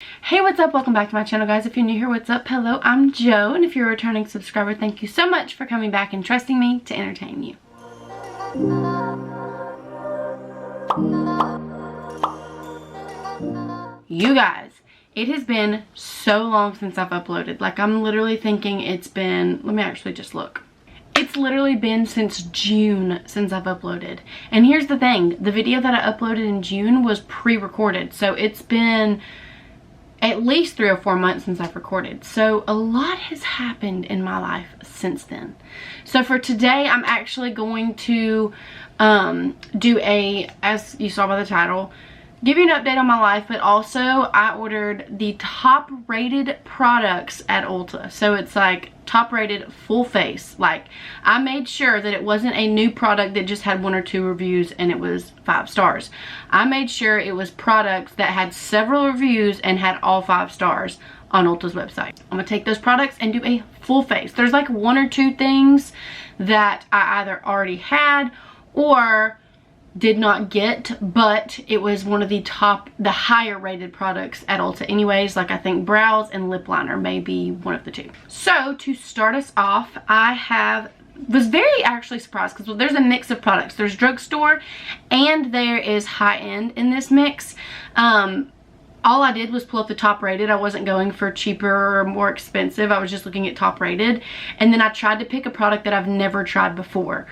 Hey, what's up? Welcome back to my channel, guys. If you're new here, what's up? Hello, I'm Jo, and if you're a returning subscriber, thank you so much for coming back and trusting me to entertain you. You guys, it has been so long since I've uploaded. Like, I'm literally thinking it's been, let me actually just look. It's literally been since June since I've uploaded. And here's the thing, the video that I uploaded in June was pre-recorded, so it's been at least 3 or 4 months since I've recorded. So a lot has happened in my life since then. So for today, I'm actually going to do a, as you saw by the title, give you an update on my life, but also I ordered the top rated products at Ulta. So it's like top rated full face. Like, I made sure that it wasn't a new product that just had 1 or 2 reviews and it was 5 stars. I made sure it was products that had several reviews and had all 5 stars on Ulta's website. I'm gonna take those products and do a full face. There's like 1 or 2 things that I either already had or did not get, but it was one of the higher rated products at Ulta anyways. Like, I think brows and lip liner may be one of the 2. So to start us off, I was very actually surprised because there's a mix of products. There's drugstore and there is high-end in this mix. All I did was pull up the top rated. I wasn't going for cheaper or more expensive. I was just looking at top rated. And then I tried to pick a product that I've never tried before.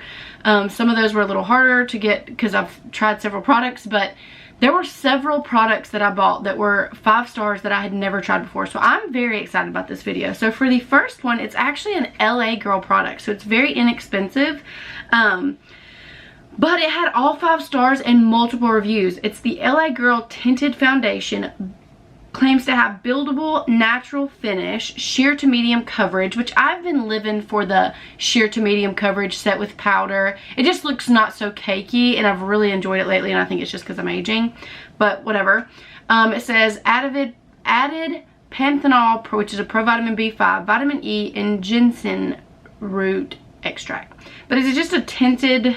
Some of those were a little harder to get because I've tried several products, but there were several products that I bought that were 5 stars that I had never tried before. So I'm very excited about this video. So for the first one, it's actually an LA Girl product. So it's very inexpensive. But it had all 5 stars and multiple reviews. It's the LA Girl Tinted Foundation. Claims to have buildable natural finish, sheer to medium coverage, which I've been living for the sheer to medium coverage set with powder. It just looks not so cakey, and I've really enjoyed it lately, and I think it's just because I'm aging, but whatever. It says added panthenol, which is a provitamin B5, vitamin E, and ginseng root extract. But it's just a tinted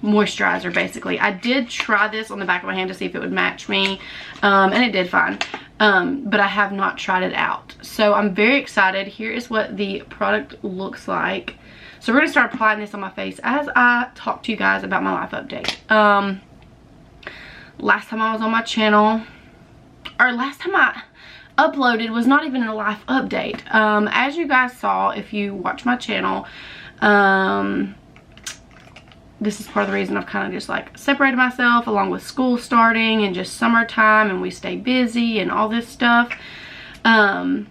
moisturizer, basically. I did try this on the back of my hand to see if it would match me, and it did fine, but I have not tried it out. So I'm very excited. Here is what the product looks like. So we're gonna start applying this on my face as I talk to you guys about my life update. Last time I was on my channel, or last time I uploaded, was not even a life update. As you guys saw, if you watch my channel, this is part of the reason I've kind of just like separated myself, along with school starting and just summertime and we stay busy and all this stuff. I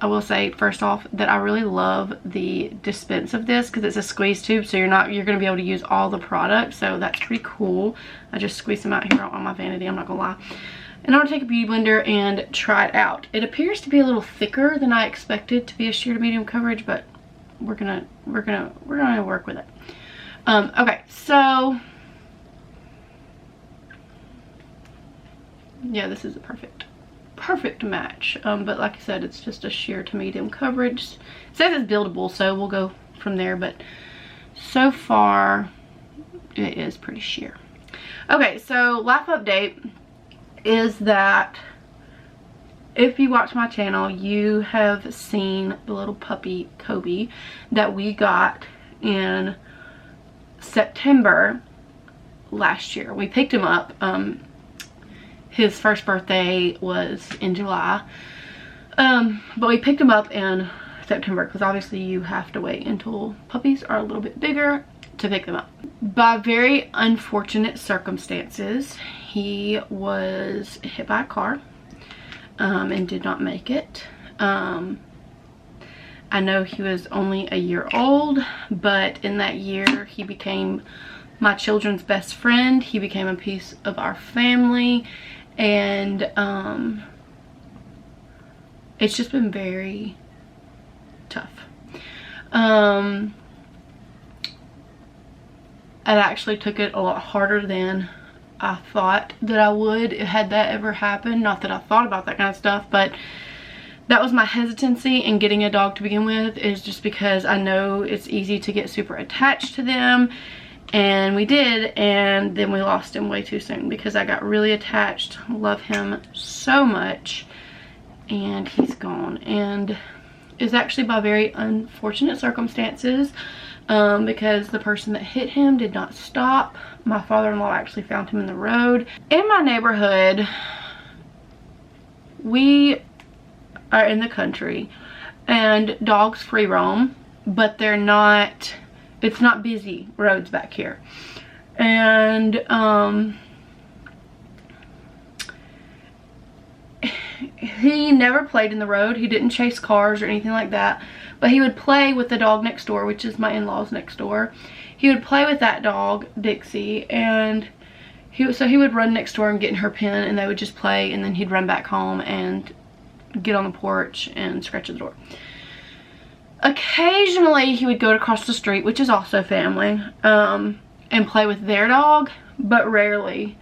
will say first off that I really love the dispense of this because it's a squeeze tube, so you're going to be able to use all the products, so that's pretty cool. I just squeeze them out here on my Vanity, I'm not gonna lie. And I'm gonna take a beauty blender and try it out. It appears to be a little thicker than I expected to be a sheer to medium coverage, but we're gonna work with it. Okay, so yeah, this is a perfect match, but like I said, it's just a sheer to medium coverage. It says it's buildable, so we'll go from there, but so far it is pretty sheer. Okay, so life update is that if you watch my channel, you have seen the little puppy Kobe that we got in September last year. We picked him up. His first birthday was in July, but we picked him up in September because obviously you have to wait until puppies are a little bit bigger to pick them up. By very unfortunate circumstances, he was hit by a car and did not make it. I know he was only a year old, but in that year he became my children's best friend. He became a piece of our family, and it's just been very tough. I actually took it a lot harder than I thought that I would had that ever happened. Not that I thought about that kind of stuff, but that was my hesitancy in getting a dog to begin with, is just because I know it's easy to get super attached to them And we did, and then we lost him way too soon because I got really attached. Love him so much, and he's gone. And it's actually by very unfortunate circumstances, because the person that hit him did not stop. My father-in-law actually found him in the road. In my neighborhood, we are in the country, and dogs free roam, but they're not... It's not busy roads back here. And he never played in the road. He didn't chase cars or anything like that. But he would play with the dog next door, which is my in-laws next door. He would play with that dog, Dixie, and so he would run next door and get in her pen, and they would just play, and then he'd run back home and get on the porch and scratch at the door. Occasionally he would go across the street, which is also family, and play with their dog, but rarely.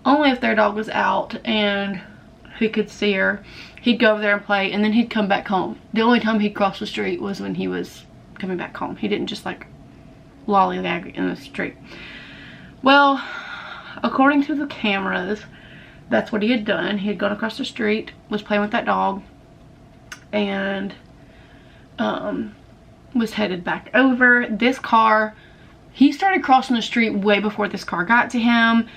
Only if their dog was out and he could see her. He'd go over there and play, and then he'd come back home. The only time he'd cross the street was when he was coming back home. He didn't just like lollygag in the street. Well, according to the cameras, that's what he had done. He had gone across the street, was playing with that dog, and was headed back over. This car, he started crossing the street way before this car got to him.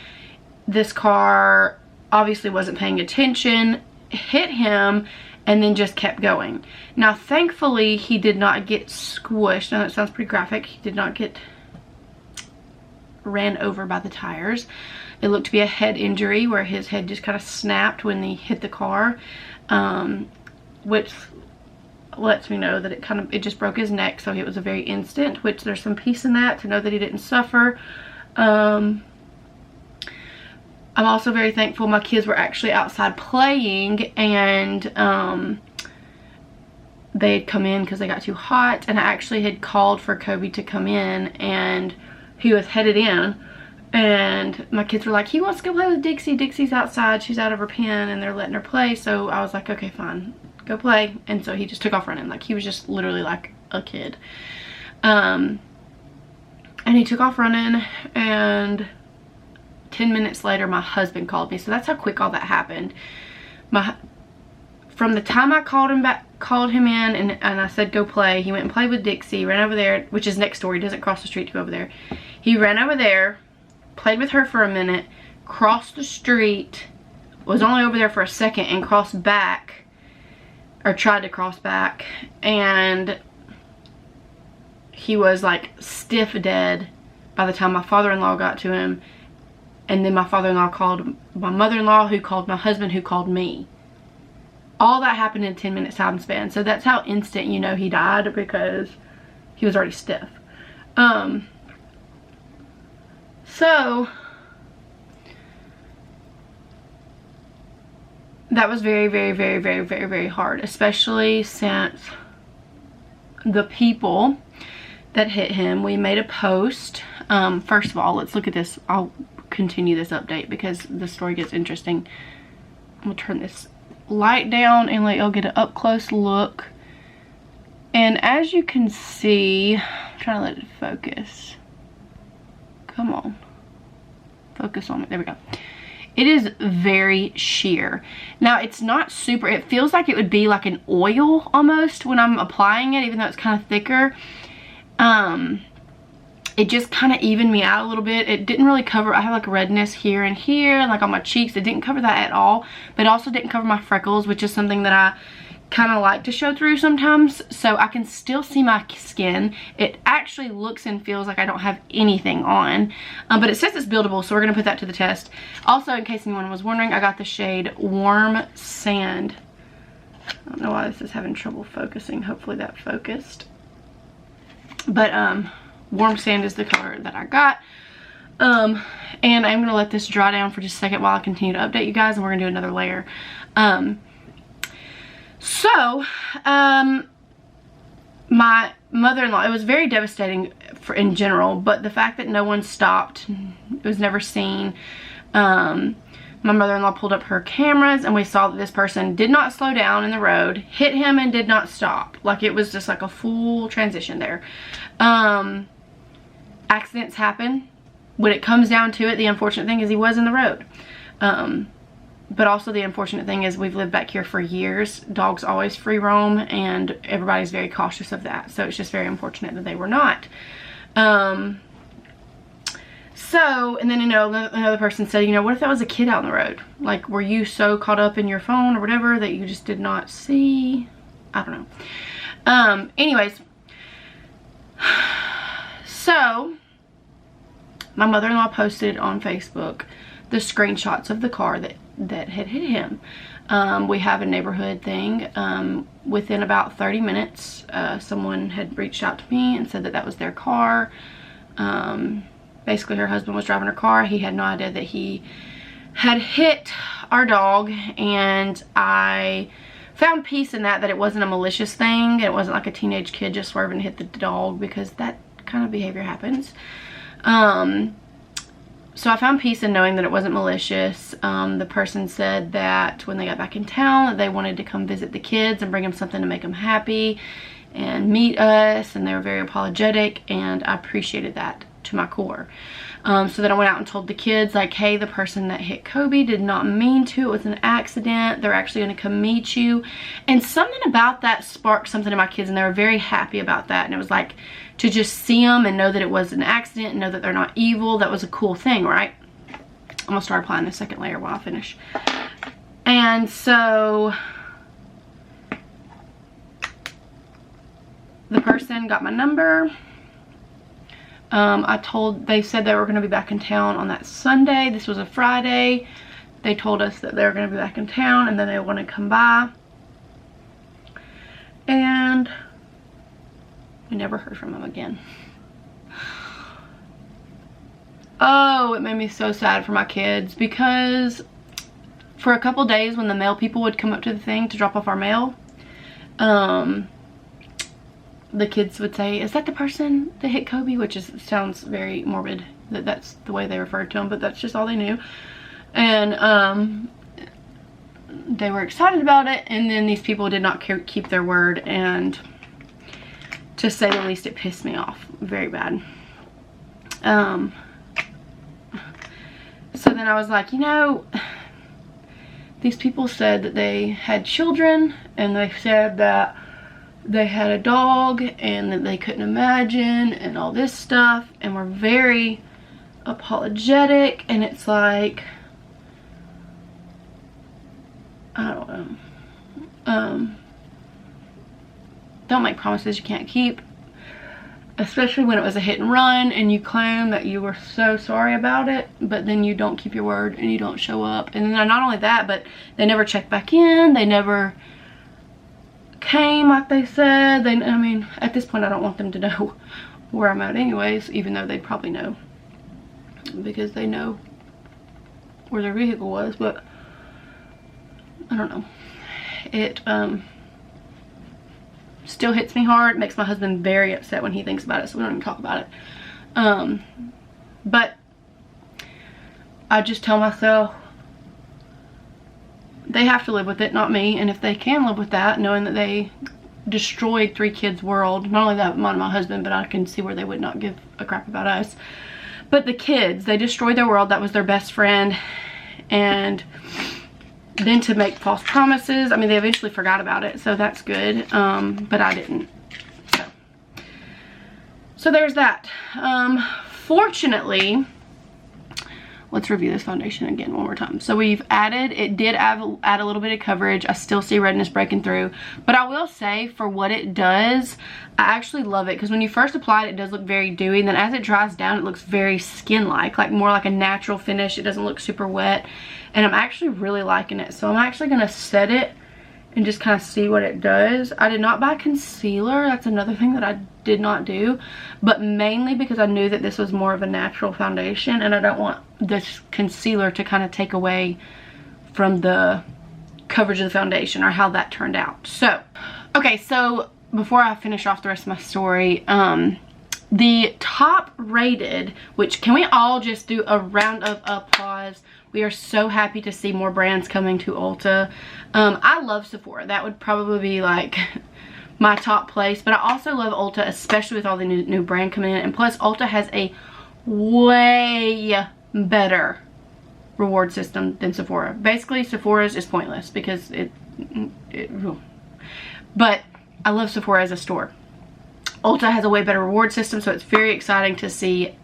This car obviously wasn't paying attention, hit him, and then just kept going. Now thankfully he did not get squished. I know it sounds pretty graphic. He did not get ran over by the tires. It looked to be a head injury where his head just kind of snapped when he hit the car, which lets me know that it just broke his neck. So it was a very instant, which there's some peace in that, to know that he didn't suffer. I'm also very thankful my kids were actually outside playing, and they had come in because they got too hot, and I actually had called for Kobe to come in, and he was headed in, and my kids were like, he wants to go play with Dixie. Dixie's outside, she's out of her pen, and they're letting her play. So I was like, okay, fine, go play. And so he just took off running. Like, he was just literally like a kid. And he took off running, and 10 minutes later my husband called me. So that's how quick all that happened. From the time I called him in, and I said go play, he went and played with Dixie, ran over there, which is next door. He doesn't cross the street to go over there. He ran over there, played with her for a minute, crossed the street, was only over there for a second, and crossed back, or tried to cross back, and he was like stiff dead by the time my father-in-law got to him. And then my father-in-law called my mother-in-law, who called my husband, who called me. All that happened in 10 minutes time span. So that's how instant you know he died, because he was already stiff. So that was very, very, very, very, very, very hard, especially since the people that hit him, we made a post. First of all, let's look at this. I'll continue this update because the story gets interesting. I'm gonna turn this light down and let y'all get an up close look. And as you can see, I'm trying to let it focus. Come on, focus on it. There we go. It is very sheer. Now it's not super, it feels like it would be like an oil almost when I'm applying it, even though it's kind of thicker. It just kind of evened me out a little bit. It didn't really cover, I have like redness here and here, like on my cheeks. It didn't cover that at all, but it also didn't cover my freckles, which is something that I kind of like to show through sometimes. So I can still see my skin. It actually looks and feels like I don't have anything on, but it says it's buildable, so we're gonna put that to the test. Also, in case anyone was wondering, I got the shade Warm Sand. I don't know why this is having trouble focusing. Hopefully that focused. But Warm Sand is the color that I got. And I'm gonna let this dry down for just a second while I continue to update you guys, and we're gonna do another layer. My mother-in-law, it was very devastating in general, but the fact that no one stopped, it was never seen. My mother-in-law pulled up her cameras, and we saw that this person did not slow down in the road, hit him, and did not stop. Like, it was just like a full transition there. Accidents happen. when it comes down to it, the unfortunate thing is he was in the road. But also the unfortunate thing is we've lived back here for years. Dogs always free roam, and everybody's very cautious of that. So it's just very unfortunate that they were not. So, and then, you know, another person said, you know, what if that was a kid out on the road? Like, were you so caught up in your phone or whatever that you just did not see? I don't know. Anyways. So, my mother-in-law posted on Facebook the screenshots of the car that had hit him. We have a neighborhood thing. Within about 30 minutes, someone had reached out to me and said that that was their car. Basically, her husband was driving her car. He had no idea that he had hit our dog, and I found peace in that it wasn't a malicious thing. It wasn't like a teenage kid just swerving to hit the dog, because that kind of behavior happens. So I found peace in knowing that it wasn't malicious. The person said that when they got back in town, that they wanted to come visit the kids and bring them something to make them happy and meet us, and they were very apologetic, and I appreciated that to my core. So then I went out and told the kids, like, hey, the person that hit Kobe did not mean to. It was an accident. They're actually going to come meet you. And something about that sparked something in my kids, and they were very happy about that. And it was like, to just see them and know that it was an accident and know that they're not evil, that was a cool thing, right? I'm going to start applying the second layer while I finish. And so the person got my number. They said they were going to be back in town on that Sunday. This was a Friday. They told us that they were going to be back in town and then they want to come by. And we never heard from them again. Oh, it made me so sad for my kids, because for a couple days when the mail people would come up to the thing to drop off our mail, the kids would say, is that the person that hit Kobe? Which sounds very morbid that that's the way they referred to him, but that's just all they knew. And they were excited about it, and then these people did not keep their word, and to say the least, it pissed me off very bad. So then I was like, you know, these people said that they had children, and they said that they had a dog and that they couldn't imagine and all this stuff, and were very apologetic. And it's like, I don't know. Don't make promises you can't keep, especially when it was a hit and run and you claim that you were so sorry about it, but then you don't keep your word and you don't show up. And then not only that, but they never checked back in. They never came like they said. I mean, at this point, I don't want them to know where I'm at anyways, even though they probably know, because they know where their vehicle was. But I don't know. It still hits me hard. Makes my husband very upset when he thinks about it, so we don't even talk about it. But I just tell myself they have to live with it, not me. And if they can live with that, knowing that they destroyed 3 kids' world, not only that, mine and my husband, but I can see where they would not give a crap about us. But the kids, they destroyed their world. That was their best friend. And then to make false promises, I mean, they eventually forgot about it, so that's good. But I didn't. So there's that. Fortunately, let's review this foundation again one more time. So we've added, it did add a little bit of coverage. I still see redness breaking through, but I will say for what it does, I actually love it, because when you first apply it, it does look very dewy, and then as it dries down, it looks very skin-like, like more like a natural finish. It doesn't look super wet, and I'm actually really liking it. So I'm actually going to set it and just kind of see what it does. I did not buy concealer. That's another thing that I did not do, but mainly because I knew that this was more of a natural foundation, and I don't want this concealer to kind of take away from the coverage of the foundation or how that turned out. So, okay, so before I finish off the rest of my story, the top rated, which can we all just do a round of applause? We are so happy to see more brands coming to Ulta. I love Sephora. That would probably be like my top place, but I also love Ulta, especially with all the new brand coming in. And plus, Ulta has a way better reward system than Sephora. Basically, Sephora's is pointless because but I love Sephora as a store. Ulta has a way better reward system, so it's very exciting to see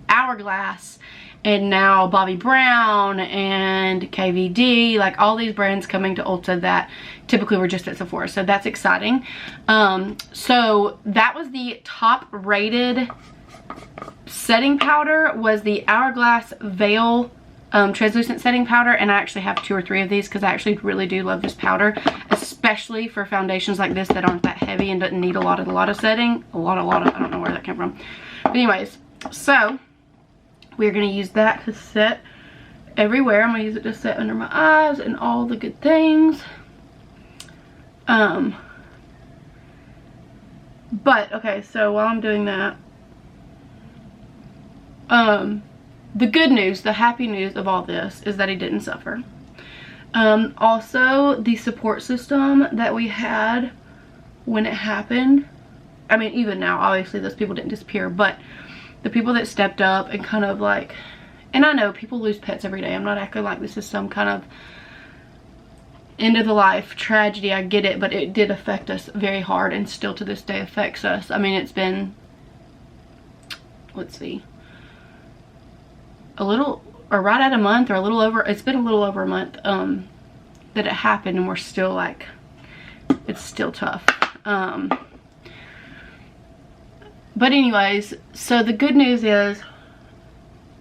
Hourglass and now Bobbi Brown and KVD, like all these brands coming to Ulta that typically were just at Sephora. So that's exciting. So that was the top rated setting powder, was the Hourglass Veil translucent setting powder, and I actually have 2 or 3 of these because I actually really do love this powder, especially for foundations like this that aren't that heavy and doesn't need a lot of setting. A lot of, I don't know where that came from. But anyways, so we're going to use that to set everywhere. I'm going to use it to set under my eyes and all the good things. But, okay, so while I'm doing that, the good news, the happy news of all this is that he didn't suffer. Also, the support system that we had when it happened, I mean, even now, obviously those people didn't disappear, but the people that stepped up and kind of like, and I know people lose pets every day. I'm not acting like this is some kind of end of the life tragedy. I get it, but it did affect us very hard and still to this day affects us. I mean, it's been, let's see, a little, or right at a month, or a little over, it's been a little over a month that it happened, and we're still like, it's still tough. But anyways, so the good news is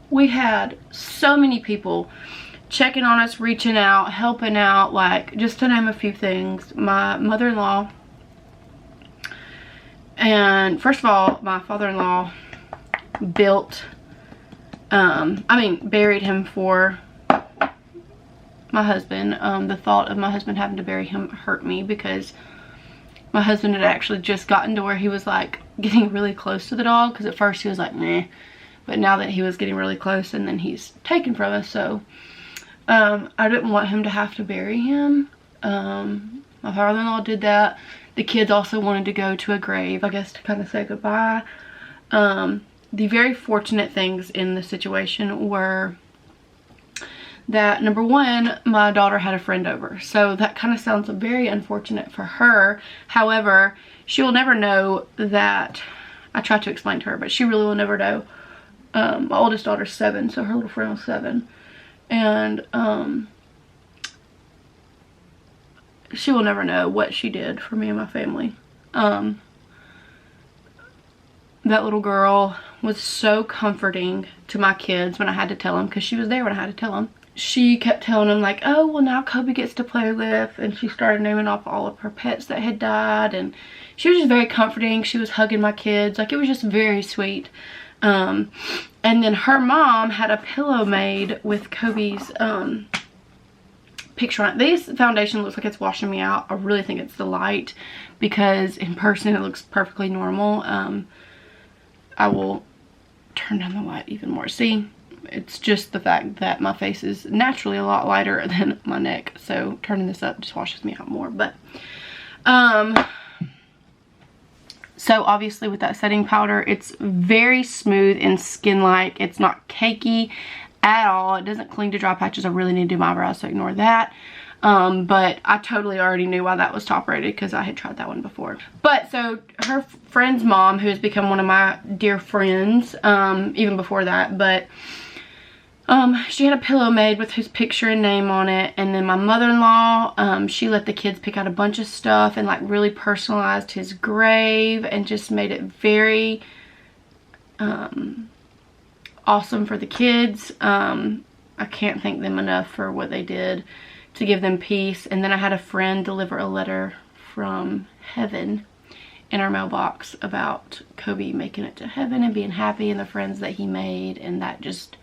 we had so many people checking on us, reaching out, helping out, like, just to name a few things. My mother-in-law, and first of all, my father-in-law built, buried him for my husband. The thought of my husband having to bury him hurt me because my husband had actually just gotten to where he was like getting really close to the dog, because at first he was like meh, but now that he was getting really close, and then he's taken from us, so I didn't want him to have to bury him. My father-in-law did that. The kids also wanted to go to a grave, I guess, to kind of say goodbye. The very fortunate things in the situation were that, number one, my daughter had a friend over. So that kind of sounds very unfortunate for her. However, she will never know that. I tried to explain to her, but she really will never know. My oldest daughter's 7, so her little friend was 7. And she will never know what she did for me and my family. That little girl was so comforting to my kids when I had to tell them, because she was there when I had to tell them. She kept telling them like, oh, well, now Kobe gets to play with, and she started naming off all of her pets that had died, and she was just very comforting. She was hugging my kids, like, it was just very sweet. And then her mom had a pillow made with Kobe's picture on it. This foundation looks like it's washing me out. I really think it's the light, because in person it looks perfectly normal. I will turn down the light even more. See, it's just the fact that my face is naturally a lot lighter than my neck, so turning this up just washes me out more. But so obviously with that setting powder, it's very smooth and skin-like. It's not cakey at all. It doesn't cling to dry patches. I really need to do my eyebrows, so ignore that. But I totally already knew why that was top rated, because I had tried that one before. But so her friend's mom, who has become one of my dear friends, even before that, but she had a pillow made with his picture and name on it. And then my mother-in-law, she let the kids pick out a bunch of stuff and like really personalized his grave and just made it very awesome for the kids. I can't thank them enough for what they did to give them peace. And then I had a friend deliver a letter from heaven in our mailbox about Kobe making it to heaven and being happy, and the friends that he made, and that just,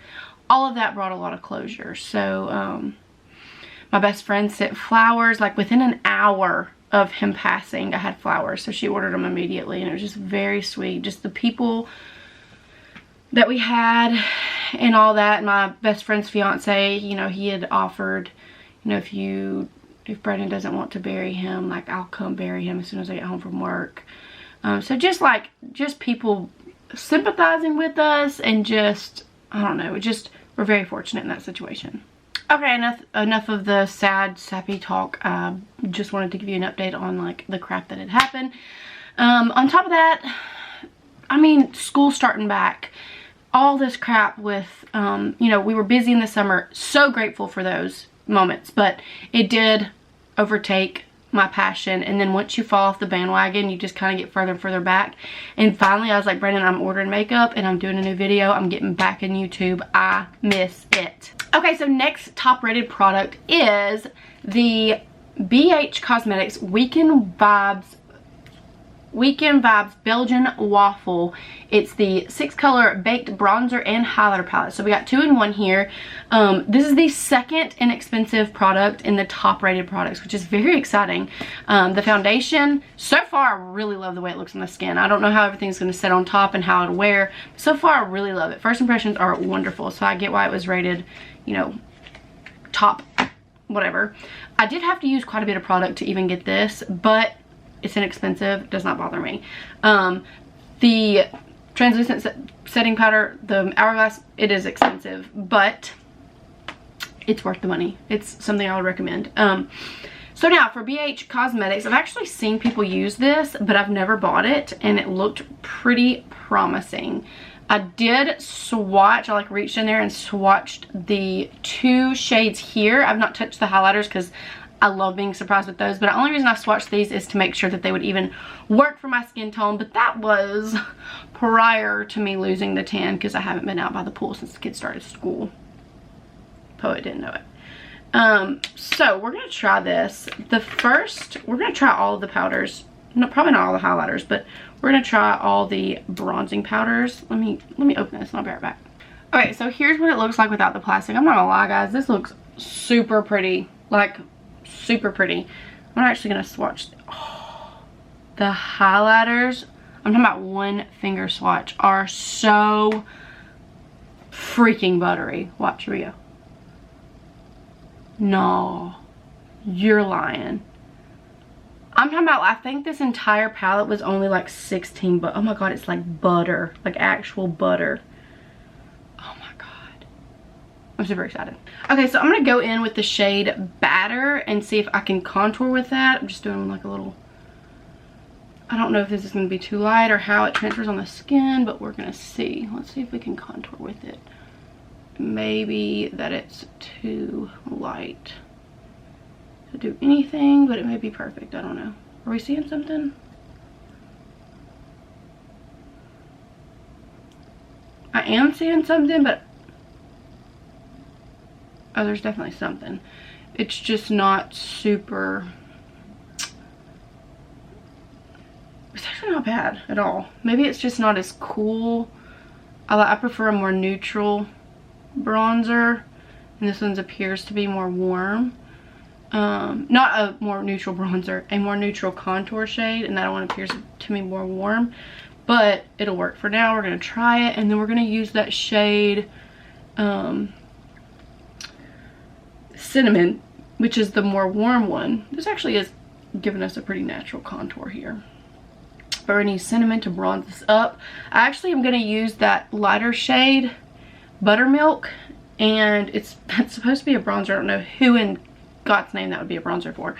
all of that brought a lot of closure. So my best friend sent flowers, like within an hour of him passing I had flowers, so she ordered them immediately, and it was just very sweet. Just the people that we had and all that. And my best friend's fiance, you know, he had offered, you know, if Brandon doesn't want to bury him, like, I'll come bury him as soon as I get home from work. So just people sympathizing with us, and just, I don't know, we're very fortunate in that situation. Okay, enough of the sad, sappy talk. Just wanted to give you an update on like the crap that had happened. On top of that, I mean, school's starting back. All this crap with, you know, we were busy in the summer. So grateful for those moments, but it did overtake my passion. And then once you fall off the bandwagon, you just kind of get further and further back. And finally I was like, Brandon, I'm ordering makeup and I'm doing a new video. I'm getting back in YouTube. I miss it. Okay, so next top rated product is the BH Cosmetics Weekend Vibes Belgian Waffle. It's the 6-color baked bronzer and highlighter palette. So we got 2 in 1 here. This is the second inexpensive product in the top rated products, which is very exciting. The foundation, so far I really love the way it looks on the skin. I don't know how everything's going to sit on top and how it'll wear. So far I really love it. First impressions are wonderful, so I get why it was rated, you know, top whatever. I did have to use quite a bit of product to even get this, but it's inexpensive, does not bother me. The translucent setting powder, the Hourglass, it is expensive, but it's worth the money. It's something I would recommend. So now for BH Cosmetics, I've actually seen people use this, but I've never bought it, and it looked pretty promising. I did swatch, I like reached in there and swatched the 2 shades here. I've not touched the highlighters because I love being surprised with those, but the only reason I swatched these is to make sure that they would even work for my skin tone, but that was prior to me losing the tan because I haven't been out by the pool since the kids started school. Poet didn't know it. So we're going to try this. We're going to try all of the powders. No, probably not all the highlighters, but we're going to try all the bronzing powders. Let me open this and I'll be right back. Okay, so here's what it looks like without the plastic. I'm not going to lie, guys. This looks super pretty. Like, super pretty. I'm actually going to swatch. Oh, the highlighters, I'm talking about 1 finger swatch, are so freaking buttery. Watch, here we go. No, you're lying. I'm talking about, I think this entire palette was only like 16, but oh my god, it's like butter, like actual butter. Oh my god, I'm super excited. Okay, so I'm gonna go in with the shade Batter and see if I can contour with that. I'm just doing like a little, I don't know if this is gonna be too light or how it transfers on the skin, but we're gonna see. Let's see if we can contour with it. Maybe that it's too light to do anything, but it may be perfect. I don't know. Are we seeing something? I am seeing something, but oh, there's definitely something. It's just not super, it's actually not bad at all. Maybe it's just not as cool. I prefer a more neutral bronzer, and this one appears to be more warm. Not a more neutral bronzer, a more neutral contour shade, and that one appears to me more warm, but it'll work for now. We're going to try it, and then we're going to use that shade Cinnamon, which is the more warm one. This actually is giving us a pretty natural contour here, but we're going to use Cinnamon to bronze this up. I actually am going to use that lighter shade Buttermilk, and that's supposed to be a bronzer. I don't know who in God's name that would be a bronzer for,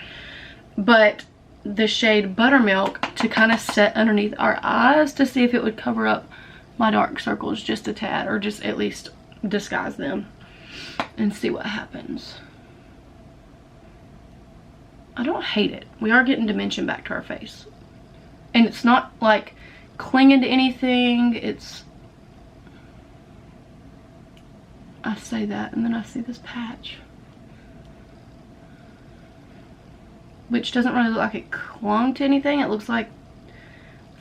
but the shade Buttermilk to kind of set underneath our eyes to see if it would cover up my dark circles just a tad, or just at least disguise them, and see what happens. I don't hate it. We are getting dimension back to our face, and it's not like clinging to anything. It's, I say that and then I see this patch, which doesn't really look like it clung to anything. It looks like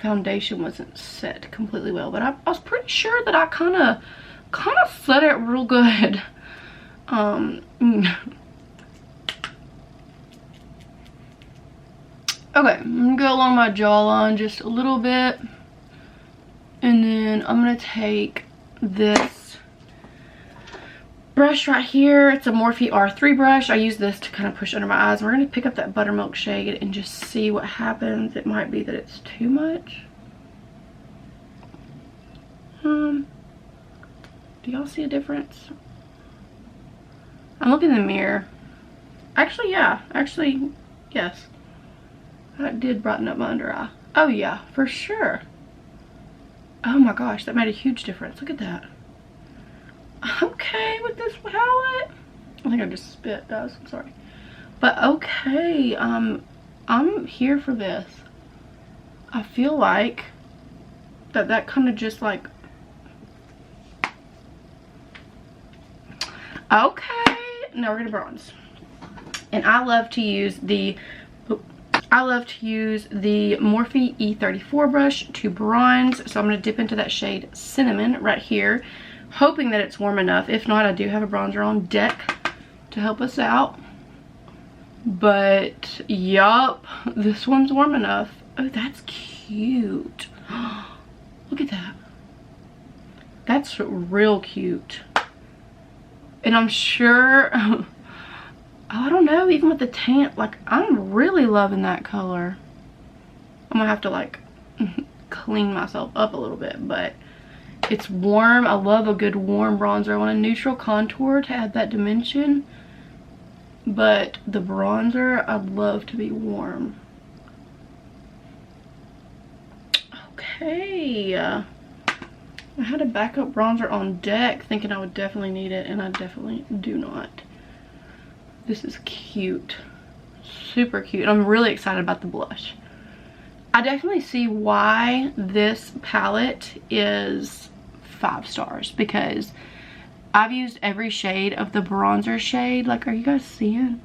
foundation wasn't set completely well, but I was pretty sure that I kind of set it real good. Okay, I'm gonna go along my jawline just a little bit, and then I'm gonna take this brush right here. It's a Morphe R3 brush. I use this to kind of push under my eyes. We're going to pick up that Buttermilk shade and just see what happens. It might be that it's too much. Do y'all see a difference? I'm looking in the mirror. Actually, yeah. Actually, yes. That did brighten up my under eye. Oh yeah, for sure. Oh my gosh, that made a huge difference. Look at that. I'm okay with this palette. I think I just spit, guys. I'm sorry. But okay, I'm here for this. I feel like that kind of just like, okay, now we're gonna bronze. And I love to use the Morphe E34 brush to bronze. So I'm gonna dip into that shade Cinnamon right here, hoping that it's warm enough. If not, I do have a bronzer on deck to help us out. But yup, this one's warm enough. Oh, that's cute. Look at that. That's real cute. And I'm sure, I don't know, even with the tan, like, I'm really loving that color. I'm gonna have to like clean myself up a little bit, but it's warm. I love a good warm bronzer. I want a neutral contour to add that dimension, but the bronzer I'd love to be warm. Okay, I had a backup bronzer on deck thinking I would definitely need it, and I definitely do not. This is cute, super cute. I'm really excited about the blush. I definitely see why this palette is 5 stars, because I've used every shade of the bronzer shade. Like, are you guys seeing?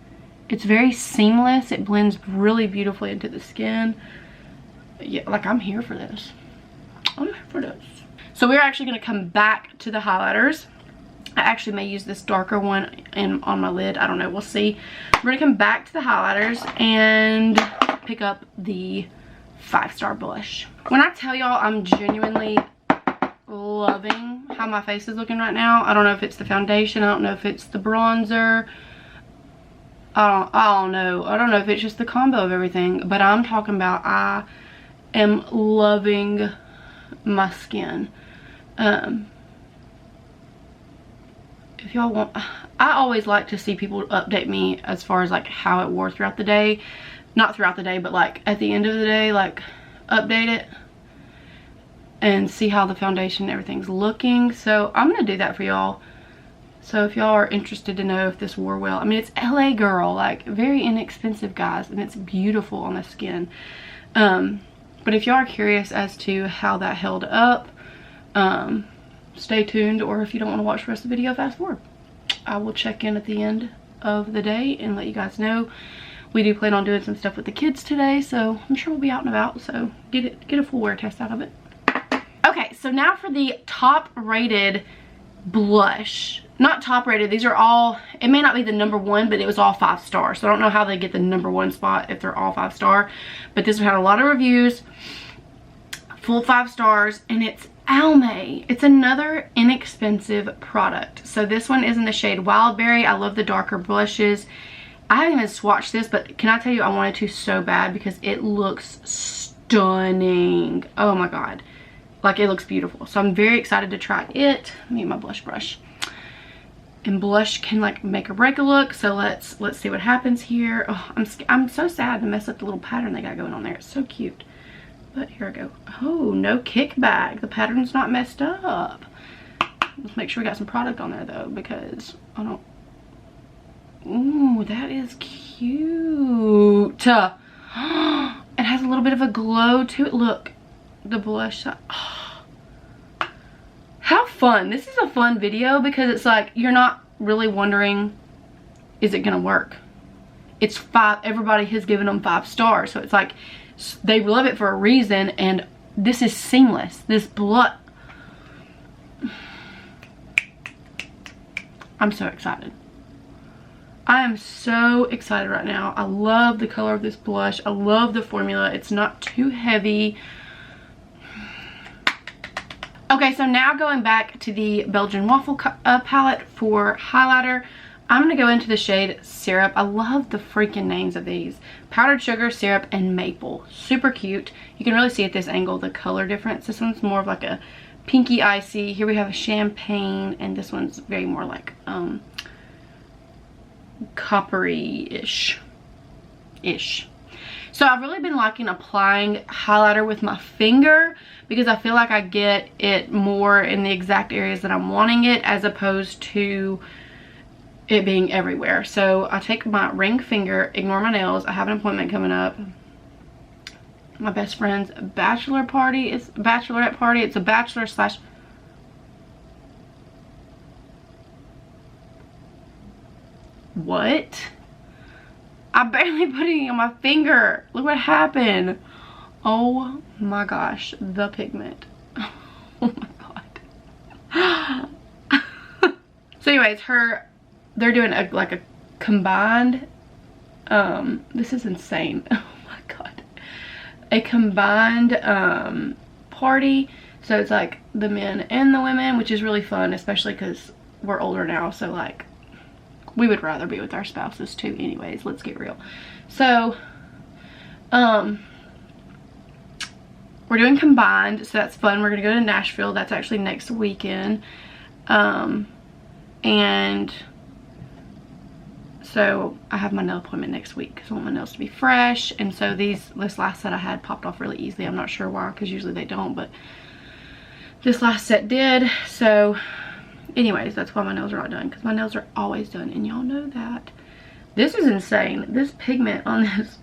It's very seamless. It blends really beautifully into the skin. Yeah, like, I'm here for this. I'm here for this. So we're actually going to come back to the highlighters. I actually may use this darker one on my lid. I don't know. We'll see. We're going to come back to the highlighters and pick up the 5-star blush. When I tell y'all I'm genuinely loving how my face is looking right now, I don't know if it's the foundation. I don't know if it's the bronzer. I don't know. I don't know if it's just the combo of everything. But I'm talking about I am loving my skin. If y'all want, I always like to see people update me as far as like how it wore throughout the day. Not throughout the day, but like at the end of the day, like update it and see how the foundation and everything's looking. So I'm gonna do that for y'all. So if y'all are interested to know if this wore well, I mean, it's LA Girl, like very inexpensive, guys, and it's beautiful on the skin. But if y'all are curious as to how that held up, stay tuned, or if you don't want to watch the rest of the video, fast forward. I will check in at the end of the day and let you guys know. We do plan on doing some stuff with the kids today, so I'm sure we'll be out and about, so get a full wear test out of it. Okay, so now for the top rated blush. Not top rated, these are all, it may not be the #1, but it was all 5 stars. So I don't know how they get the #1 spot if they're all 5 star, but this one had a lot of reviews, full 5 stars, and it's Almay. It's another inexpensive product. So this one is in the shade Wildberry. I love the darker blushes. I haven't even swatched this, but can I tell you, I wanted to so bad because it looks stunning. Oh my god, like, it looks beautiful. So I'm very excited to try it. Let me get my blush brush. And blush can like make or break a look, so let's see what happens here. Oh, I'm so sad to mess up the little pattern they got going on there. It's so cute. But here I go. Oh, no kickback. The pattern's not messed up. Let's make sure we got some product on there though, because I don't. Ooh, that is cute. It has a little bit of a glow to it. Look, the blush. Oh. How fun. This is a fun video because it's like you're not really wondering, is it gonna work? It's 5. Everybody has given them 5 stars, so it's like they love it for a reason, and this is seamless. This blush, I'm so excited. I am so excited right now. I love the color of this blush. I love the formula. It's not too heavy. Okay, so now going back to the Belgian Waffle palette for highlighter, I'm going to go into the shade Syrup. I love the freaking names of these. Powdered Sugar, Syrup, and Maple. Super cute. You can really see at this angle the color difference. This one's more of like a pinky icy. Here we have a champagne, and this one's very more like coppery-ish. So I've really been liking applying highlighter with my finger because I feel like I get it more in the exact areas that I'm wanting it, as opposed to it being everywhere. So I take my ring finger, ignore my nails. I have an appointment coming up. My best friend's bachelorette party. It's a bachelor slash... What? I barely put anything on my finger. Look what happened. Oh my gosh, the pigment. Oh my god. So anyways, they're doing like a combined, this is insane. Oh my god. A combined party. So it's like the men and the women, which is really fun, especially because we're older now, so like we would rather be with our spouses too anyways, let's get real. So we're doing combined, so that's fun. We're gonna go to Nashville. That's actually next weekend. And so I have my nail appointment next week because I want my nails to be fresh. And so this last set I had popped off really easily. I'm not sure why, because usually they don't, but this last set did. So anyways, that's why my nails are not done, because my nails are always done, and y'all know that. This is insane. This pigment on this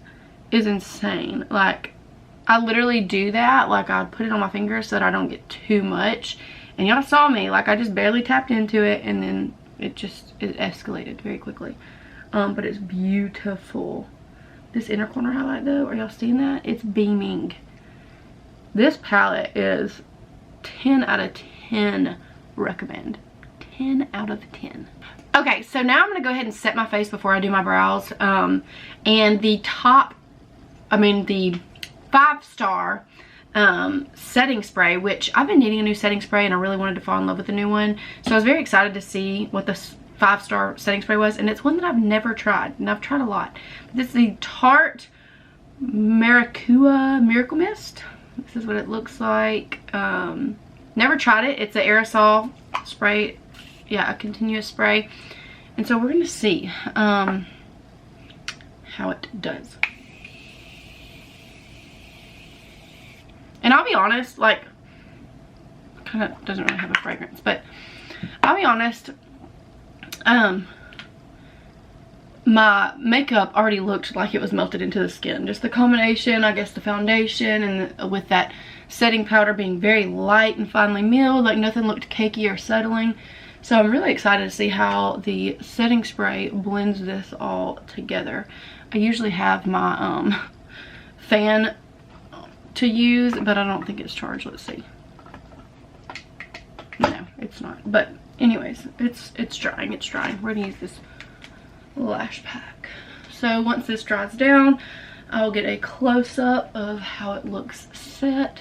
is insane. Like, I literally do that. Like, I put it on my fingers so that I don't get too much. And y'all saw me. Like, I just barely tapped into it, and then it escalated very quickly. But it's beautiful. This inner corner highlight, though, are y'all seeing that? It's beaming. This palette is 10 out of 10 recommend. 10 out of 10. Okay, so now I'm going to go ahead and set my face before I do my brows. And the 5-star setting spray, which I've been needing a new setting spray and I really wanted to fall in love with the new one. So I was very excited to see what the 5-star setting spray was, and it's one that I've never tried, and I've tried a lot. This is the Tarte Maracuja Miracle Mist. This is what it looks like. Never tried it. It's an aerosol spray. Yeah, a continuous spray. And so we're going to see how it does. And I'll be honest, like, kind of doesn't really have a fragrance, but I'll be honest, my makeup already looked like it was melted into the skin. Just the combination, I guess the foundation, and with that setting powder being very light and finely milled, like nothing looked cakey or settling. So I'm really excited to see how the setting spray blends this all together. I usually have my fan to use, but I don't think it's charged. Let's see. No, it's not. But anyways, it's drying. It's drying. We're gonna use this lash pack. So once this dries down, I'll get a close-up of how it looks set.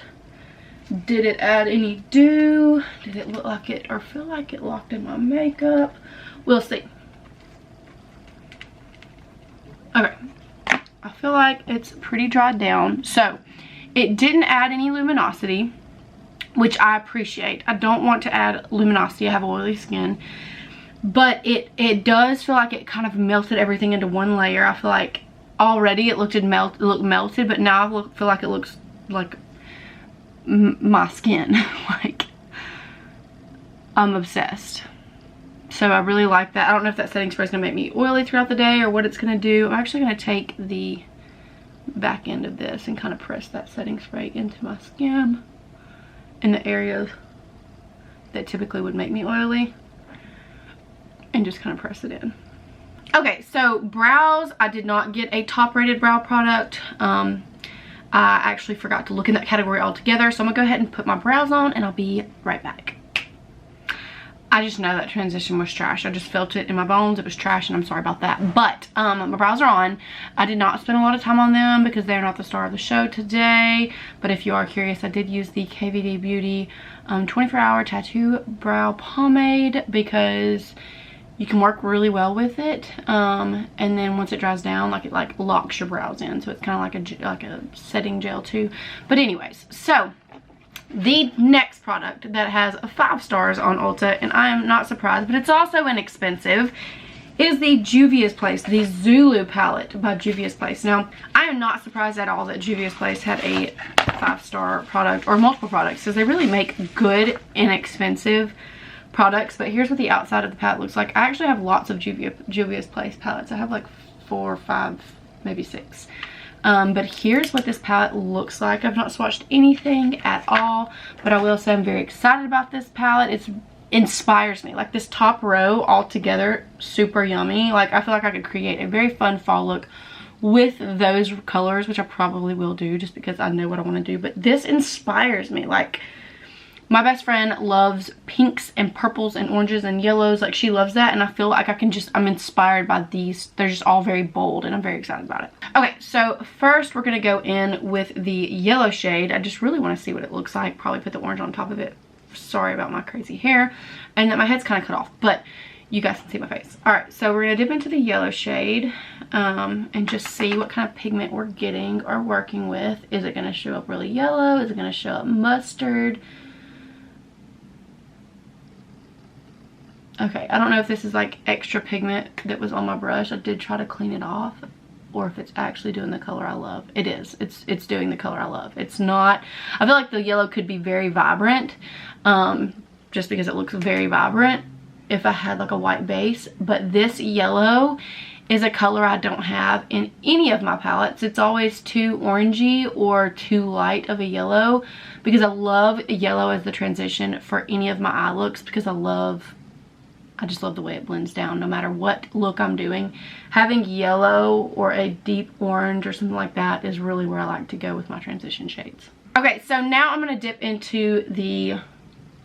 Did it add any dew? Did it look like it or feel like it locked in my makeup? We'll see. Okay, I feel like it's pretty dried down. So it didn't add any luminosity, which I appreciate. I don't want to add luminosity. I have oily skin. But it does feel like it kind of melted everything into one layer. I feel like already it looked melted, but now I feel like it looks like my skin. Like, I'm obsessed. So I really like that. I don't know if that setting spray is going to make me oily throughout the day or what it's going to do. I'm actually going to take the back end of this and kind of press that setting spray into my skin in the areas that typically would make me oily, and just kind of press it in. Okay, so brows, I did not get a top rated brow product. I actually forgot to look in that category altogether, so I'm gonna go ahead and put my brows on and I'll be right back. I just know that transition was trash. I just felt it in my bones. It was trash, and I'm sorry about that. But my brows are on. I did not spend a lot of time on them because they're not the star of the show today. But if you are curious, I did use the KVD Beauty 24-hour tattoo brow pomade because you can work really well with it. And then once it dries down, like, it like locks your brows in. So it's kind of like a setting gel too. But anyways, so the next product that has 5 stars on Ulta, and I am not surprised, but it's also inexpensive, is the JUVIAS Place, the Zulu palette by JUVIAS Place. Now, I am not surprised at all that JUVIAS Place had a 5-star product, or multiple products, because they really make good, inexpensive products. But here's what the outside of the palette looks like. I actually have lots of JUVIAS Place palettes. I have like 4 or 5, maybe 6. But here's what this palette looks like. I've not swatched anything at all, but I will say I'm very excited about this palette. It inspires me. Like, this top row all together, super yummy. Like, I feel like I could create a very fun fall look with those colors, which I probably will do just because I know what I want to do. But this inspires me. Like, my best friend loves pinks and purples and oranges and yellows. Like, she loves that, and I feel like I'm inspired by these. They're just all very bold, and I'm very excited about it. Okay, so first we're going to go in with the yellow shade. I just really want to see what it looks like. Probably put the orange on top of it. Sorry about my crazy hair, and that my head's kind of cut off, but you guys can see my face. All right, so we're going to dip into the yellow shade and just see what kind of pigment we're getting or working with. Is it going to show up really yellow? Is it going to show up mustard? Okay, I don't know if this is like extra pigment that was on my brush. I did try to clean it off, or if it's actually doing the color I love. It is. It's doing the color I love. It's not, I feel like the yellow could be very vibrant, just because it looks very vibrant if I had like a white base. But this yellow is a color I don't have in any of my palettes. It's always too orangey or too light of a yellow, because I love yellow as the transition for any of my eye looks, because I just love the way it blends down no matter what look I'm doing. Having yellow or a deep orange or something like that is really where I like to go with my transition shades. Okay, so now I'm going to dip into the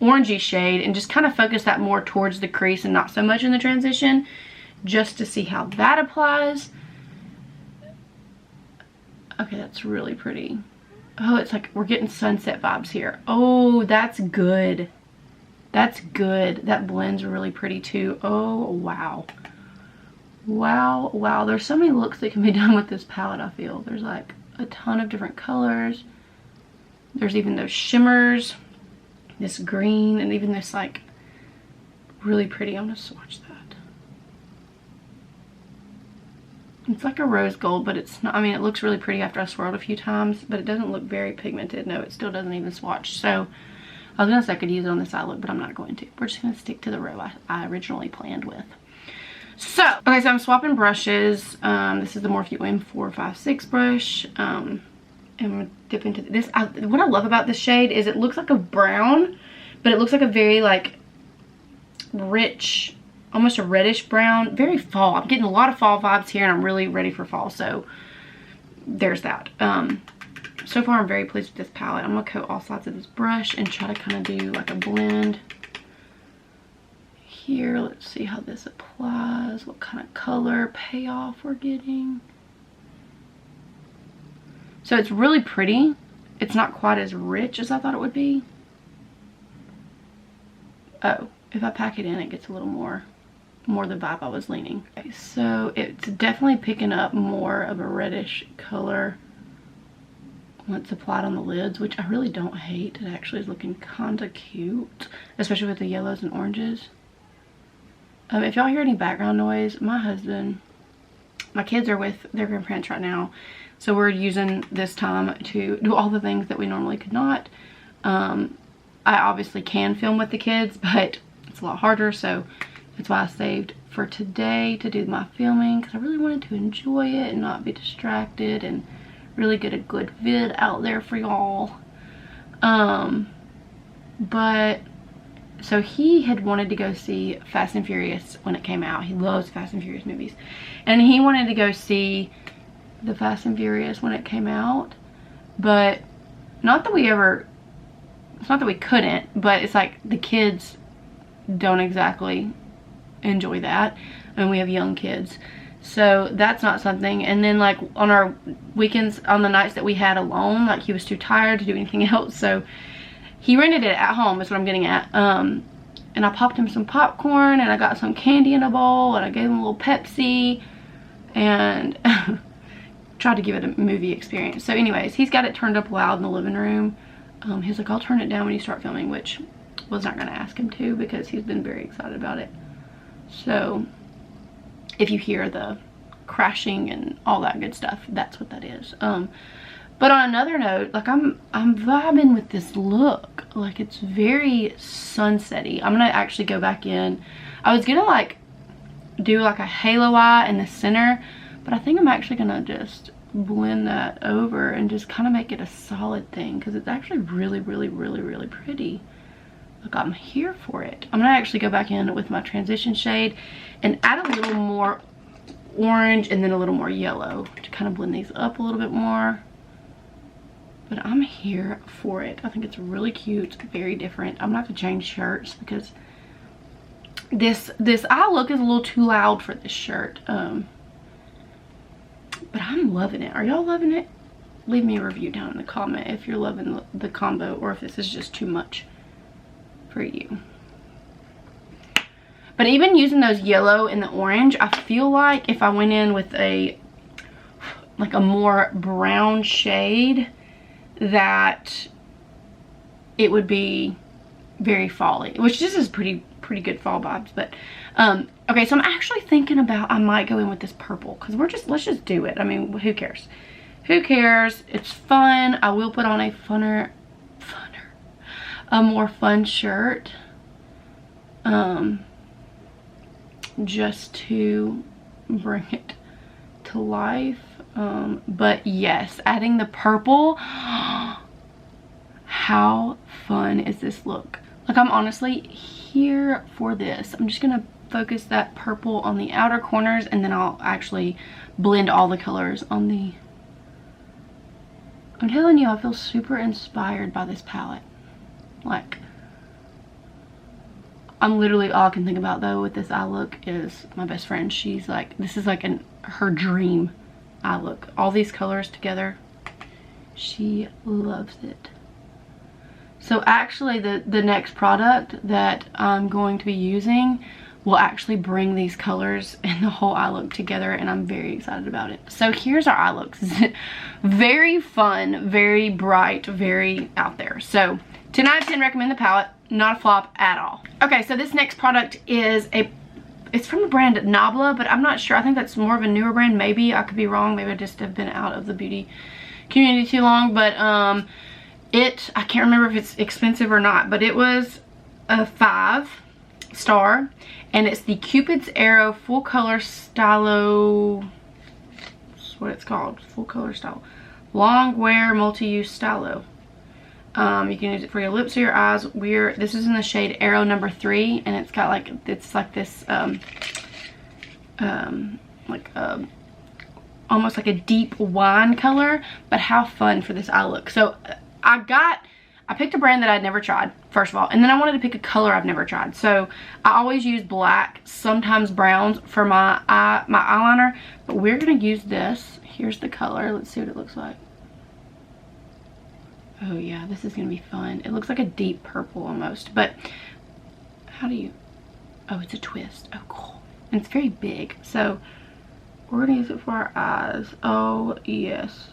orangey shade and just kind of focus that more towards the crease and not so much in the transition, just to see how that applies. Okay, that's really pretty. Oh, it's like we're getting sunset vibes here. Oh, that's good. That's good. That blends really pretty too. Oh, wow. Wow, wow. There's so many looks that can be done with this palette, I feel. There's like a ton of different colors. There's even those shimmers, this green, and even this like really pretty. I'm going to swatch that. It's like a rose gold, but it's not, I mean, it looks really pretty after I swirled a few times, but it doesn't look very pigmented. No, it still doesn't even swatch. So I was going to say I could use it on this eye look, but I'm not going to. We're just going to stick to the row I originally planned with. So, okay, so I'm swapping brushes. This is the Morphe M456 brush. And I'm going to dip into this. What I love about this shade is it looks like a brown, but it looks like a very, like, rich, almost a reddish brown. Very fall. I'm getting a lot of fall vibes here, and I'm really ready for fall. So, there's that. So far, I'm very pleased with this palette. I'm going to coat all sides of this brush and try to kind of do like a blend here. Let's see how this applies, what kind of color payoff we're getting. So it's really pretty. It's not quite as rich as I thought it would be. Oh, if I pack it in, it gets a little more the vibe I was leaning. Okay, so it's definitely picking up more of a reddish color when it's applied on the lids, which I really don't hate. It actually is looking kind of cute, especially with the yellows and oranges. If y'all hear any background noise, my kids are with their grandparents right now, so we're using this time to do all the things that we normally could not. I obviously can film with the kids, but it's a lot harder, so that's why I saved for today to do my filming, because I really wanted to enjoy it and not be distracted and really get a good vid out there for y'all. But so he had wanted to go see Fast and Furious when it came out. He loves Fast and Furious movies, and he wanted to go see the Fast and Furious when it came out, but not that we ever, it's not that we couldn't, but it's like the kids don't exactly enjoy that, and we have young kids. So that's not something. And then like on our weekends, on the nights that we had alone, like he was too tired to do anything else, so he rented it at home is what I'm getting at. And I popped him some popcorn, and I got some candy in a bowl, and I gave him a little Pepsi, and tried to give it a movie experience. So anyways, he's got it turned up loud in the living room. He's like, I'll turn it down when you start filming, which was not going to ask him to because he's been very excited about it. So if you hear the crashing and all that good stuff, that's what that is. But on another note, like I'm vibing with this look. Like it's very sunsetty. I'm gonna actually go back in. I was gonna like do like a halo eye in the center, but I think I'm actually gonna just blend that over and just kind of make it a solid thing because it's actually really pretty. Like I'm here for it. I'm gonna actually go back in with my transition shade and add a little more orange and then a little more yellow to kind of blend these up a little bit more. But I'm here for it. I think it's really cute, very different. I'm gonna have to change shirts because this eye look is a little too loud for this shirt. But I'm loving it. Are y'all loving it? Leave me a review down in the comment if you're loving the combo or if this is just too much for you. But even using those yellow and the orange, I feel like if I went in with a more brown shade, that it would be very fall-y, which this is pretty good fall vibes. But okay, so I'm actually thinking about I might go in with this purple because let's just do it. I mean, who cares? Who cares? It's fun. I will put on a more fun shirt just to bring it to life. But yes, adding the purple, how fun is this look? Like I'm honestly here for this. I'm just gonna focus that purple on the outer corners and then I'll actually blend all the colors on the... I'm telling you, I feel super inspired by this palette. Like, I'm literally, all I can think about though with this eye look is my best friend. She's like, this is like her dream eye look. All these colors together, she loves it. So actually the next product that I'm going to be using will actually bring these colors and the whole eye look together, and I'm very excited about it. So here's our eye looks. Very fun, very bright, very out there. So 10 out of 10 recommend the palette. Not a flop at all. Okay, so this next product is it's from the brand Nabla, but I'm not sure. I think that's more of a newer brand. Maybe I could be wrong. Maybe I just have been out of the beauty community too long. But I can't remember if it's expensive or not, but it was a 5-star, and it's the Cupid's Arrow Full Color Stylo. That's what it's called. Full Color Stylo. Long Wear Multi-Use Stylo. You can use it for your lips or your eyes. This is in the shade Arrow number 3, and it's got like, it's like this almost like a deep wine color, but how fun for this eye look. So I picked a brand that I'd never tried, first of all, and then I wanted to pick a color I've never tried. So I always use black, sometimes browns for my eyeliner, but we're gonna use this. Here's the color. Let's see what it looks like. Oh yeah, this is gonna be fun. It looks like a deep purple almost, but how do you, oh, it's a twist. Oh, cool. And it's very big. So we're gonna use it for our eyes. Oh yes.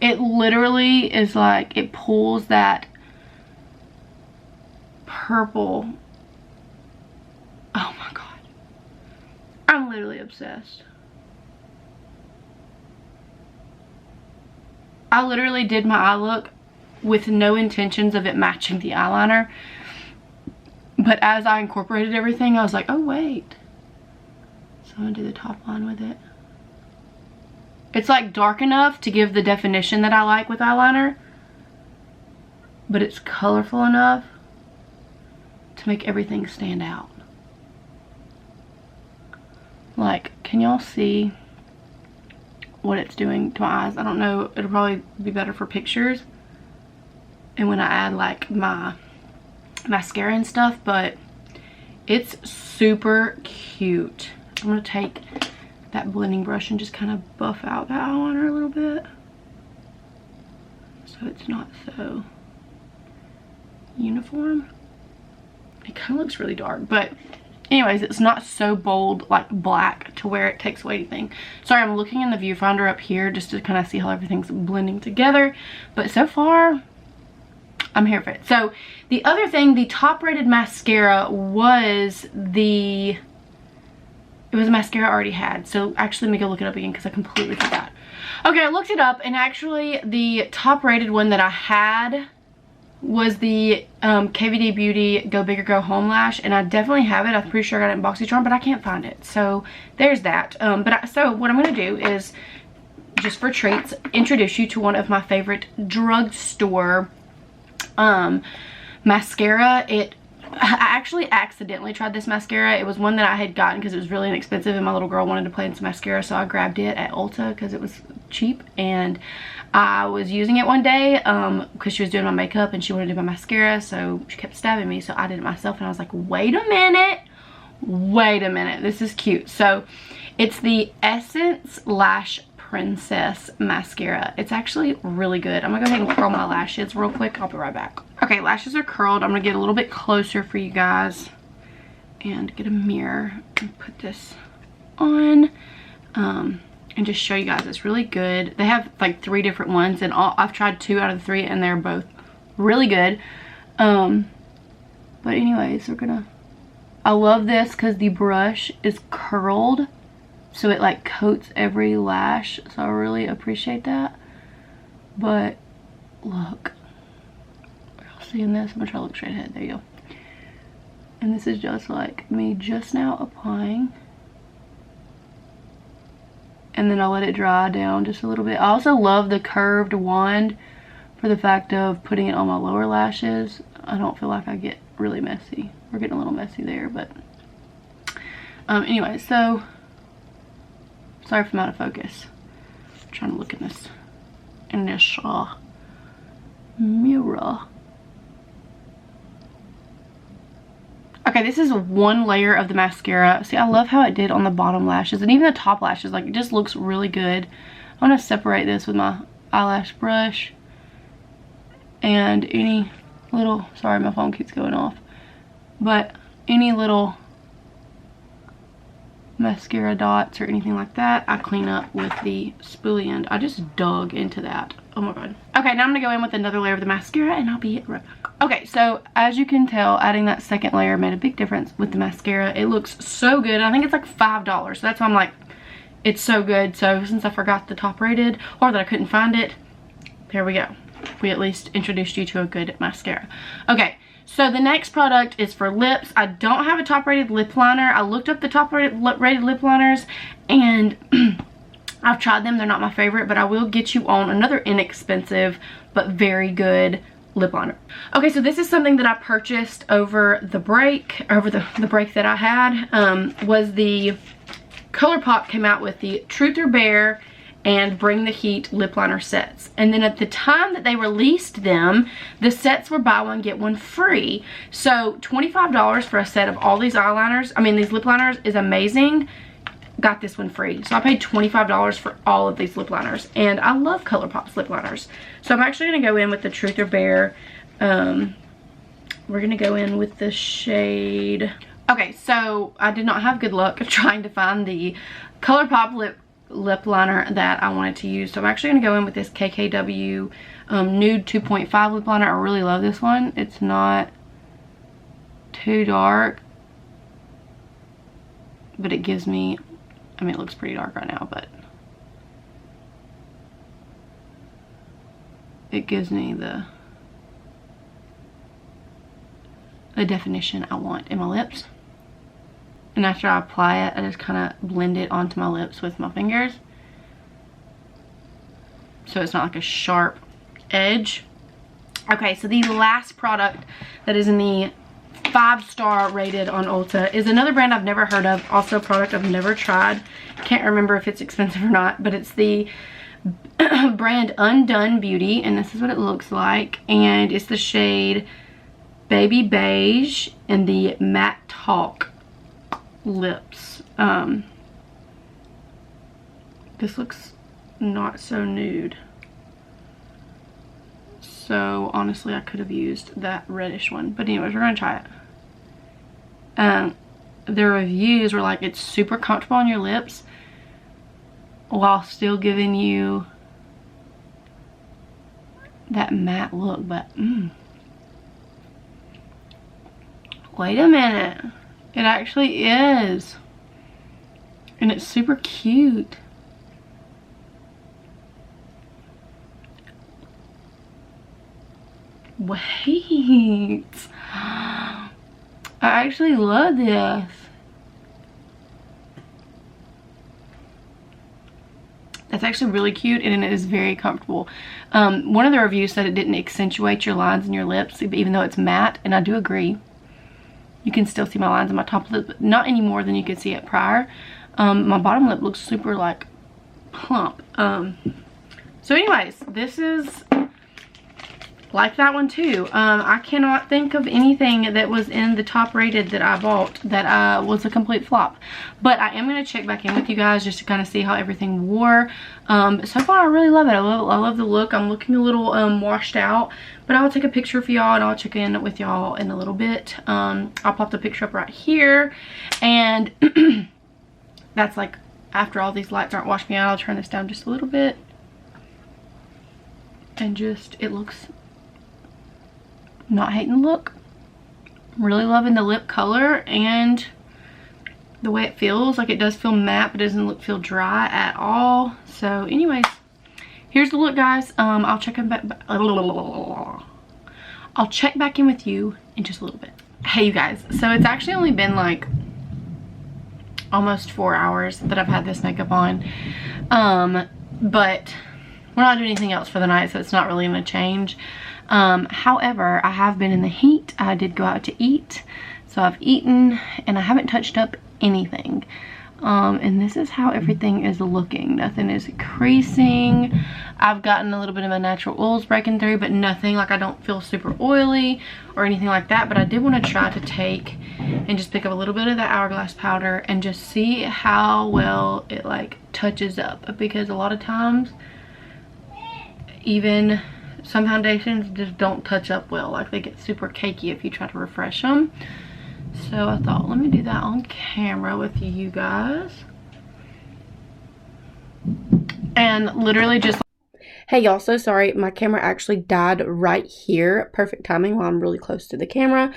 It literally is like, it pulls that purple. Oh my God. I'm literally obsessed. I literally did my eye look with no intentions of it matching the eyeliner. But as I incorporated everything, I was like, oh wait. So I'm gonna do the top line with it. It's like dark enough to give the definition that I like with eyeliner, but it's colorful enough to make everything stand out. Like, can y'all see what it's doing to my eyes? I don't know, it'll probably be better for pictures and when I add like my mascara and stuff, but it's super cute. I'm gonna take that blending brush and just kind of buff out that eyeliner a little bit so it's not so uniform. It kind of looks really dark, but anyways, it's not so bold like black to where it takes away anything. Sorry, I'm looking in the viewfinder up here just to kind of see how everything's blending together, but so far I'm here for it. So the other thing, the top rated mascara was it was a mascara I already had. So actually let me go look it up again because I completely forgot. Okay, I looked it up, and actually the top rated one that I had was the KVD Beauty Go Big or Go Home Lash, and I definitely have it. I'm pretty sure I got it in BoxyCharm, but I can't find it. So there's that. So what I'm going to do is, just for treats, introduce you to one of my favorite drugstore mascara. I actually accidentally tried this mascara. It was one that I had gotten because it was really inexpensive, and my little girl wanted to play in some mascara, so I grabbed it at Ulta because it was cheap. And I was using it one day because she was doing my makeup and she wanted to do my mascara, so she kept stabbing me, so I did it myself, and I was like, wait a minute, this is cute. So it's the Essence Lash Princess mascara. It's actually really good. I'm gonna go ahead and curl my lashes real quick. I'll be right back. Okay, lashes are curled. I'm gonna get a little bit closer for you guys and get a mirror and put this on and just show you guys. It's really good. They have like 3 different ones, and I've tried 2 out of the 3, and they're both really good. But anyways, I love this because the brush is curled, so it like coats every lash, so I really appreciate that. But look, y'all seeing this? I'm gonna try to look straight ahead. There you go. And this is just like me just now applying, and then I'll let it dry down just a little bit. I also love the curved wand for the fact of putting it on my lower lashes. I don't feel like I get really messy. We're getting a little messy there, but anyway, so sorry if I'm out of focus. I'm trying to look in this mirror. Okay, this is one layer of the mascara. See, I love how it did on the bottom lashes and even the top lashes. Like, it just looks really good. I'm gonna separate this with my eyelash brush, and any little, sorry, my phone keeps going off, but any little mascara dots or anything like that, I clean up with the spoolie end. I just dug into that. Oh my god. Okay, now I'm gonna go in with another layer of the mascara, and I'll be right back. Okay, so as you can tell, adding that second layer made a big difference with the mascara. It looks so good. I think it's like $5, so that's why I'm like, it's so good. So since I forgot the top rated, or that I couldn't find it, there we go. We at least introduced you to a good mascara. Okay, so the next product is for lips. I don't have a top rated lip liner. I looked up the top rated lip liners, and I've tried them. They're not my favorite, but I will get you on another inexpensive but very good lip liner. Okay, so this is something that I purchased over the break, the break that I had, was the ColourPop came out with the Truth or Bare and Bring the Heat lip liner sets. And then at the time that they released them, the sets were buy one get one free. So $25 for a set of all these eyeliners, I mean these lip liners, is amazing. Got this one free. So I paid $25 for all of these lip liners, and I love ColourPop's lip liners. So I'm actually going to go in with the Truth or Bare. We're going to go in with the shade. Okay, so I did not have good luck trying to find the ColourPop lip liner that I wanted to use. So I'm actually going to go in with this KKW Nude 2.5 lip liner. I really love this one. It's not too dark, but it gives me, I mean, it looks pretty dark right now, but it gives me the definition I want in my lips. And after I apply it, I just kind of blend it onto my lips with my fingers, so it's not like a sharp edge. Okay, so the last product that is in the 5-star rated on Ulta is another brand I've never heard of, also a product I've never tried. Can't remember if it's expensive or not, but it's the brand Undone Beauty, and this is what it looks like. And it's the shade Baby Beige and the Matte Talk lips. This looks not so nude, so honestly I could have used that reddish one, but anyways, we're gonna try it. The reviews were like, it's super comfortable on your lips while still giving you that matte look, but Wait a minute. It actually is. And it's super cute. Wait. I actually love this. That's actually really cute, and it is very comfortable. One of the reviews said it didn't accentuate your lines in your lips, even though it's matte, and I do agree. You can still see my lines on my top lip, but not any more than you could see it prior. My bottom lip looks super, like, plump. So anyways, this is like that one too. I cannot think of anything that was in the top rated that I bought that was a complete flop. But I am going to check back in with you guys just to kind of see how everything wore. So far I really love it. I love the look. I'm looking a little washed out, but I'll take a picture for y'all and I'll check in with y'all in a little bit. I'll pop the picture up right here, and that's like after all these lights aren't washing me out. I'll turn this down just a little bit, and just, it looks, not hating the look. I'm really loving the lip color and the way it feels. Like, it does feel matte, but it doesn't feel dry at all. So anyways, here's the look, guys. I'll check back in with you in just a little bit. Hey you guys, so it's actually only been like almost 4 hours that I've had this makeup on, but we're not doing anything else for the night, so it's not really gonna change. However, I have been in the heat. I did go out to eat, so I've eaten and I haven't touched up anything. And this is how everything is looking. Nothing is creasing. I've gotten a little bit of my natural oils breaking through, but nothing, like, I don't feel super oily or anything like that. But I did want to try to take and just pick up a little bit of that Hourglass powder and just see how well it like touches up, because a lot of times even some foundations just don't touch up well. Like, they get super cakey if you try to refresh them. So I thought, let me do that on camera with you guys. And literally just... Hey y'all, so sorry, my camera actually died right here. Perfect timing while I'm really close to the camera.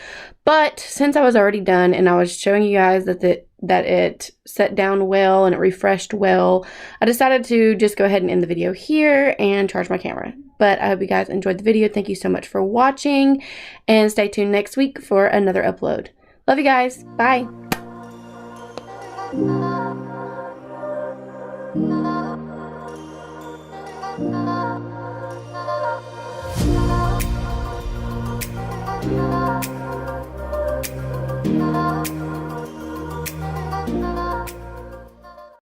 But since I was already done and I was showing you guys that it set down well and it refreshed well, I decided to just go ahead and end the video here and charge my camera. But I hope you guys enjoyed the video. Thank you so much for watching, and stay tuned next week for another upload. Love you guys. Bye.